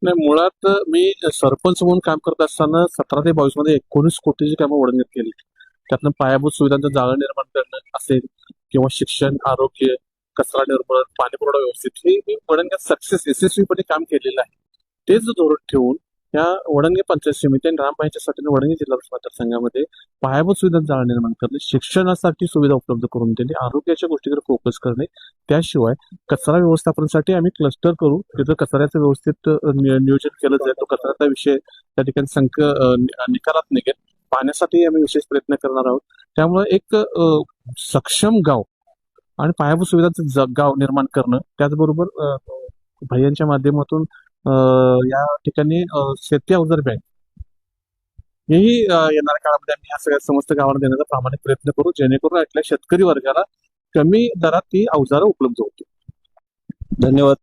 नाही, मुळात मी सरपंच म्हणून काम करत असताना 17 ते 22 मध्ये 19 कोटीची कामं वडंगत केली. त्यातनं पायाभूत सुविधांचं जाळं निर्माण करणं असेल किंवा शिक्षण, आरोग्य, कचरा निर्मूलन, पाणी पुरवठा व्यवस्थित हे मी वडंग्यात यशस्वीपणे काम केलेलं आहे. तेच धोरण ठेवून या वडंगे पंचायत समिती आणि ग्रामपंचायतीसाठी वडंगे जिल्हा परिषद मतदारसंघामध्ये पायाभूत सुविधांचं जाळं निर्माण करणे, शिक्षणासाठी सुविधा उपलब्ध करून देणे, आरोग्याच्या गोष्टीकडे फोकस करणे, त्याशिवाय कचरा व्यवस्थापनासाठी आम्ही क्लस्टर करू, तिथं कचऱ्याचं व्यवस्थित नियोजन केलं जाईल. तो कचऱ्याचा विषय त्या ठिकाणी निकालात निघेल. पाण्यासाठी आम्ही विशेष प्रयत्न करणार आहोत. त्यामुळे एक सक्षम गाव आणि पायाभूत सुविधांचं गाव निर्माण करणं, त्याचबरोबर भैयांच्या माध्यमातून या ठिकाणी शेती अवजार बँक हेही येणाऱ्या काळामध्ये आम्ही या सगळ्या समस्त गावांना देण्याचा प्रामाणिक प्रयत्न करू, जेणेकरून आपल्या शेतकरी वर्गाला कमी दरात ती अवजारं उपलब्ध होतील. धन्यवाद.